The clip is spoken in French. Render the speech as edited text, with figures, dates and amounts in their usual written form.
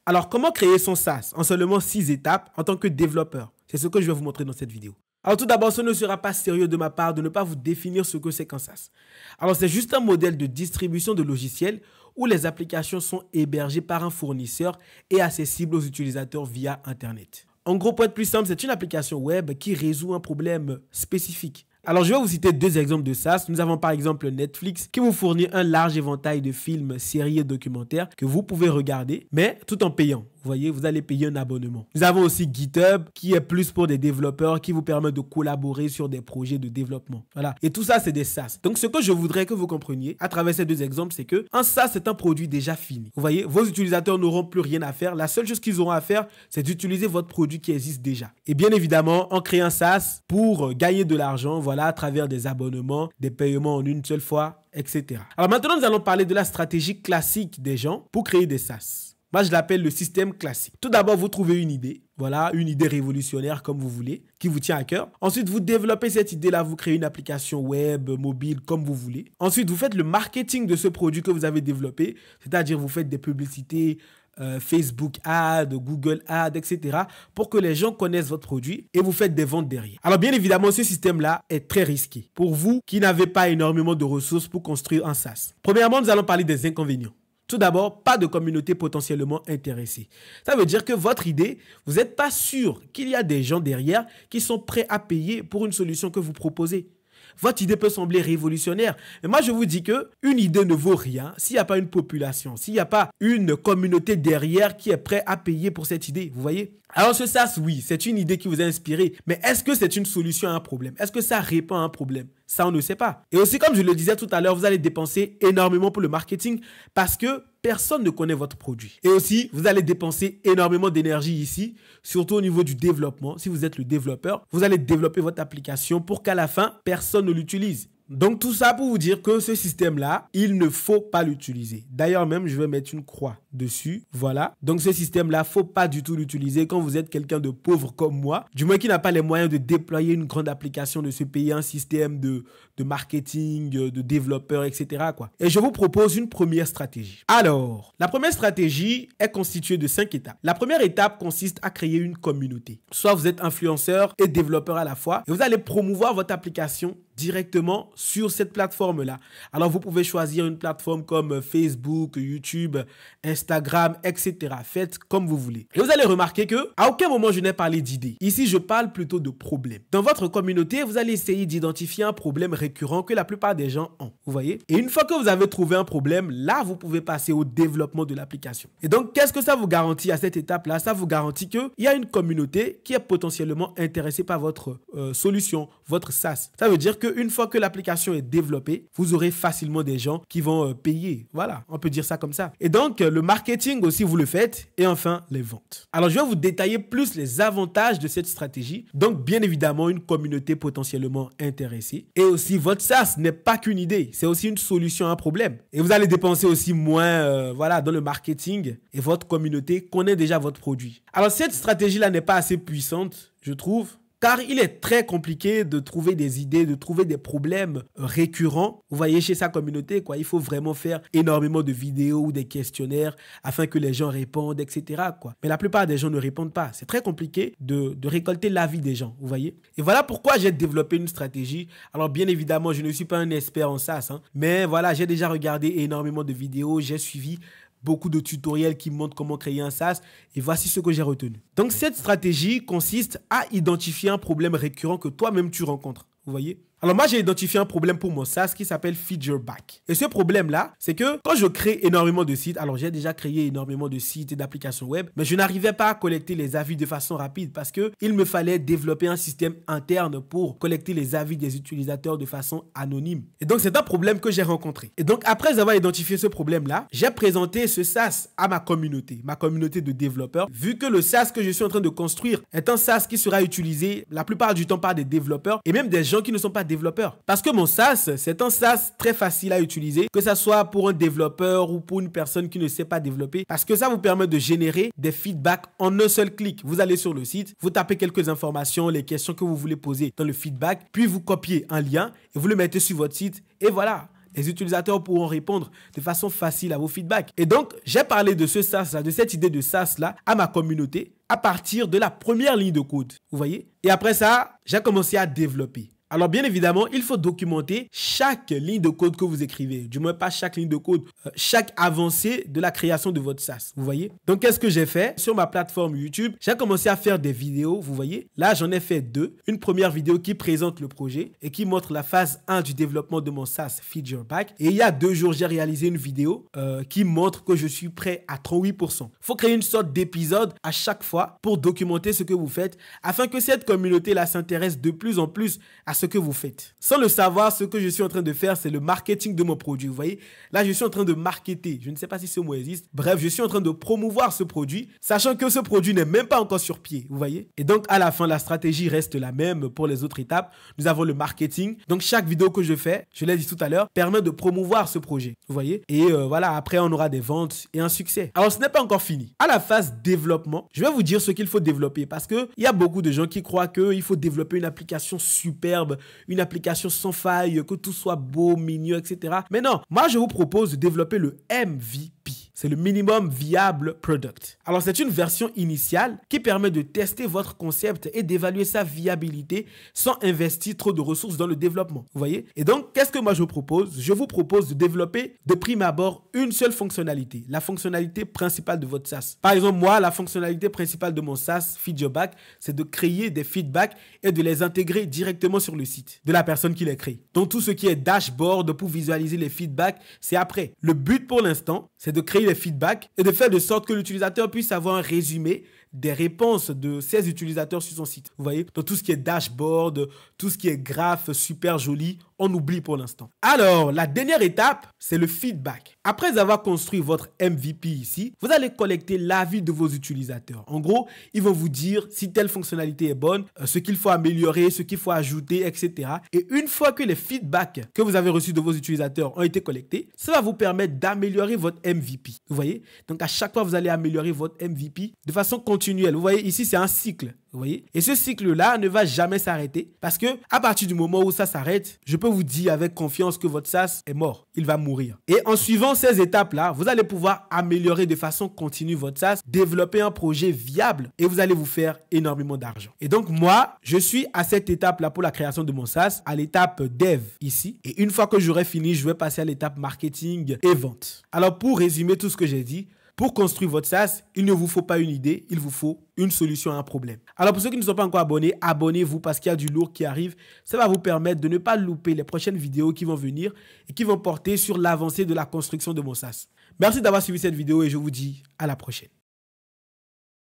Alors, comment créer son SaaS en seulement 6 étapes en tant que développeur? C'est ce que je vais vous montrer dans cette vidéo. Alors tout d'abord, ce ne sera pas sérieux de ma part de ne pas vous définir ce que c'est qu'un SaaS. Alors c'est juste un modèle de distribution de logiciels où les applications sont hébergées par un fournisseur et accessibles aux utilisateurs via Internet. En gros, pour être plus simple, c'est une application web qui résout un problème spécifique. Alors, je vais vous citer 2 exemples de SaaS. Nous avons par exemple Netflix qui vous fournit un large éventail de films, séries et documentaires que vous pouvez regarder, mais tout en payant. Vous voyez, vous allez payer un abonnement. Nous avons aussi GitHub qui est plus pour des développeurs qui vous permet de collaborer sur des projets de développement. Voilà. Et tout ça, c'est des SaaS. Donc, ce que je voudrais que vous compreniez à travers ces 2 exemples, c'est que un SaaS, c'est un produit déjà fini. Vous voyez, vos utilisateurs n'auront plus rien à faire. La seule chose qu'ils auront à faire, c'est d'utiliser votre produit qui existe déjà. Et bien évidemment, on crée un SaaS pour gagner de l'argent, voilà, à travers des abonnements, des paiements en une seule fois, etc. Alors maintenant, nous allons parler de la stratégie classique des gens pour créer des SaaS. Moi, je l'appelle le système classique. Tout d'abord, vous trouvez une idée. Voilà, une idée révolutionnaire comme vous voulez, qui vous tient à cœur. Ensuite, vous développez cette idée-là, vous créez une application web, mobile, comme vous voulez. Ensuite, vous faites le marketing de ce produit que vous avez développé, c'est-à-dire vous faites des publicités, Facebook Ads, Google Ads, etc. pour que les gens connaissent votre produit et vous faites des ventes derrière. Alors bien évidemment, ce système-là est très risqué pour vous qui n'avez pas énormément de ressources pour construire un SaaS. Premièrement, nous allons parler des inconvénients. Tout d'abord, pas de communauté potentiellement intéressée. Ça veut dire que votre idée, vous n'êtes pas sûr qu'il y a des gens derrière qui sont prêts à payer pour une solution que vous proposez. Votre idée peut sembler révolutionnaire, mais moi je vous dis qu'une idée ne vaut rien s'il n'y a pas une population, s'il n'y a pas une communauté derrière qui est prête à payer pour cette idée, vous voyez? Alors ce SaaS, oui, c'est une idée qui vous a inspiré, mais est-ce que c'est une solution à un problème? Est-ce que ça répond à un problème? Ça, on ne sait pas. Et aussi, comme je le disais tout à l'heure, vous allez dépenser énormément pour le marketing parce que personne ne connaît votre produit. Et aussi, vous allez dépenser énormément d'énergie ici, surtout au niveau du développement. Si vous êtes le développeur, vous allez développer votre application pour qu'à la fin, personne ne l'utilise. Donc tout ça pour vous dire que ce système-là, il ne faut pas l'utiliser. D'ailleurs même, je vais mettre une croix dessus. Voilà. Donc ce système-là, faut pas du tout l'utiliser quand vous êtes quelqu'un de pauvre comme moi, du moins qui n'a pas les moyens de déployer une grande application, de se payer un système de marketing, de développeurs, etc. quoi. Et je vous propose une première stratégie. Alors, la première stratégie est constituée de 5 étapes. La première étape consiste à créer une communauté. Soit vous êtes influenceur et développeur à la fois, et vous allez promouvoir votre application directement sur cette plateforme-là. Alors, vous pouvez choisir une plateforme comme Facebook, YouTube, Instagram, etc. Faites comme vous voulez. Et vous allez remarquer que à aucun moment je n'ai parlé d'idées. Ici, je parle plutôt de problèmes. Dans votre communauté, vous allez essayer d'identifier un problème récurrent que la plupart des gens ont. Vous voyez? Et une fois que vous avez trouvé un problème, là, vous pouvez passer au développement de l'application. Et donc, qu'est-ce que ça vous garantit à cette étape-là? Ça vous garantit qu'il y a une communauté qui est potentiellement intéressée par votre solution, votre SaaS. Ça veut dire qu'une fois que l'application est développée, vous aurez facilement des gens qui vont payer. Voilà, on peut dire ça comme ça. Et donc, le marketing aussi, vous le faites. Et enfin, les ventes. Alors, je vais vous détailler plus les avantages de cette stratégie. Donc, bien évidemment, une communauté potentiellement intéressée. Et aussi, votre SaaS n'est pas qu'une idée. C'est aussi une solution à un problème. Et vous allez dépenser aussi moins voilà, dans le marketing. Et votre communauté connaît déjà votre produit. Alors, cette stratégie-là n'est pas assez puissante, je trouve. Car il est très compliqué de trouver des idées, de trouver des problèmes récurrents. Vous voyez, chez sa communauté, quoi, il faut vraiment faire énormément de vidéos ou des questionnaires afin que les gens répondent, etc. quoi. Mais la plupart des gens ne répondent pas. C'est très compliqué de récolter l'avis des gens, vous voyez. Et voilà pourquoi j'ai développé une stratégie. Alors, bien évidemment, je ne suis pas un expert en SaaS, mais voilà, j'ai déjà regardé énormément de vidéos, j'ai suivi beaucoup de tutoriels qui montrent comment créer un SaaS et voici ce que j'ai retenu. Donc, cette stratégie consiste à identifier un problème récurrent que toi-même tu rencontres. Vous voyez? Alors moi, j'ai identifié un problème pour mon SaaS qui s'appelle Featureback. Et ce problème-là, c'est que quand je crée énormément de sites, alors j'ai déjà créé énormément de sites et d'applications web, mais je n'arrivais pas à collecter les avis de façon rapide parce qu'il me fallait développer un système interne pour collecter les avis des utilisateurs de façon anonyme. Et donc, c'est un problème que j'ai rencontré. Et donc, après avoir identifié ce problème-là, j'ai présenté ce SaaS à ma communauté de développeurs. Vu que le SaaS que je suis en train de construire est un SaaS qui sera utilisé la plupart du temps par des développeurs et même des gens qui ne sont pas développeur. Parce que mon SaaS, c'est un SaaS très facile à utiliser, que ce soit pour un développeur ou pour une personne qui ne sait pas développer, parce que ça vous permet de générer des feedbacks en un seul clic. Vous allez sur le site, vous tapez quelques informations, les questions que vous voulez poser dans le feedback, puis vous copiez un lien et vous le mettez sur votre site et voilà. Les utilisateurs pourront répondre de façon facile à vos feedbacks. Et donc, j'ai parlé de ce SaaS-là, de cette idée de SaaS-là à ma communauté à partir de la première ligne de code. Vous voyez? Et après ça, j'ai commencé à développer. Alors bien évidemment, il faut documenter chaque ligne de code que vous écrivez. Du moins pas chaque ligne de code, chaque avancée de la création de votre SaaS. Vous voyez? Donc qu'est-ce que j'ai fait? Sur ma plateforme YouTube, j'ai commencé à faire des vidéos. Vous voyez? Là, j'en ai fait 2. Une première vidéo qui présente le projet et qui montre la phase 1 du développement de mon SaaS Feed Your Back. Et il y a 2 jours, j'ai réalisé une vidéo qui montre que je suis prêt à 38%. Il faut créer une sorte d'épisode à chaque fois pour documenter ce que vous faites afin que cette communauté-là s'intéresse de plus en plus à ce que vous faites. Sans le savoir, ce que je suis en train de faire, c'est le marketing de mon produit. Vous voyez, là, je suis en train de marketer. Je ne sais pas si ce mot existe. Bref, je suis en train de promouvoir ce produit, sachant que ce produit n'est même pas encore sur pied. Vous voyez? Et donc, à la fin, la stratégie reste la même pour les autres étapes. Nous avons le marketing. Donc, chaque vidéo que je fais, je l'ai dit tout à l'heure, permet de promouvoir ce projet. Vous voyez? Et voilà, après, on aura des ventes et un succès. Alors, ce n'est pas encore fini. À la phase développement, je vais vous dire ce qu'il faut développer parce qu'il y a beaucoup de gens qui croient qu'il faut développer une application superbe, une application sans faille, que tout soit beau, mignon, etc. Mais non, moi je vous propose de développer le MVP. C'est le Minimum Viable Product. Alors c'est une version initiale qui permet de tester votre concept et d'évaluer sa viabilité sans investir trop de ressources dans le développement. Vous voyez? Et donc, qu'est-ce que moi je vous propose? Je vous propose de développer de prime abord une seule fonctionnalité, la fonctionnalité principale de votre SaaS. Par exemple, moi, la fonctionnalité principale de mon SaaS, Feed Your Back, c'est de créer des feedbacks et de les intégrer directement sur le site de la personne qui les crée. Donc tout ce qui est dashboard pour visualiser les feedbacks, c'est après. Le but pour l'instant, c'est de créer les feedbacks et de faire de sorte que l'utilisateur puisse avoir un résumé des réponses de ses utilisateurs sur son site. Vous voyez? Donc tout ce qui est dashboard, tout ce qui est graphe super joli, on oublie pour l'instant. Alors, la dernière étape, c'est le feedback. Après avoir construit votre MVP ici, vous allez collecter l'avis de vos utilisateurs. En gros, ils vont vous dire si telle fonctionnalité est bonne, ce qu'il faut améliorer, ce qu'il faut ajouter, etc. Et une fois que les feedbacks que vous avez reçus de vos utilisateurs ont été collectés, ça va vous permettre d'améliorer votre MVP. Vous voyez? Donc, à chaque fois, vous allez améliorer votre MVP de façon continuelle. Vous voyez, ici, c'est un cycle. Vous voyez? Et ce cycle-là ne va jamais s'arrêter parce que à partir du moment où ça s'arrête, je peux vous dire avec confiance que votre SaaS est mort. Il va mourir. Et en suivant ces étapes-là, vous allez pouvoir améliorer de façon continue votre SaaS, développer un projet viable et vous allez vous faire énormément d'argent. Et donc, moi, je suis à cette étape-là pour la création de mon SaaS, à l'étape dev ici. Et une fois que j'aurai fini, je vais passer à l'étape marketing et vente. Alors, pour résumer tout ce que j'ai dit, pour construire votre SaaS, il ne vous faut pas une idée, il vous faut une solution à un problème. Alors pour ceux qui ne sont pas encore abonnés, abonnez-vous parce qu'il y a du lourd qui arrive. Ça va vous permettre de ne pas louper les prochaines vidéos qui vont venir et qui vont porter sur l'avancée de la construction de mon SaaS. Merci d'avoir suivi cette vidéo et je vous dis à la prochaine.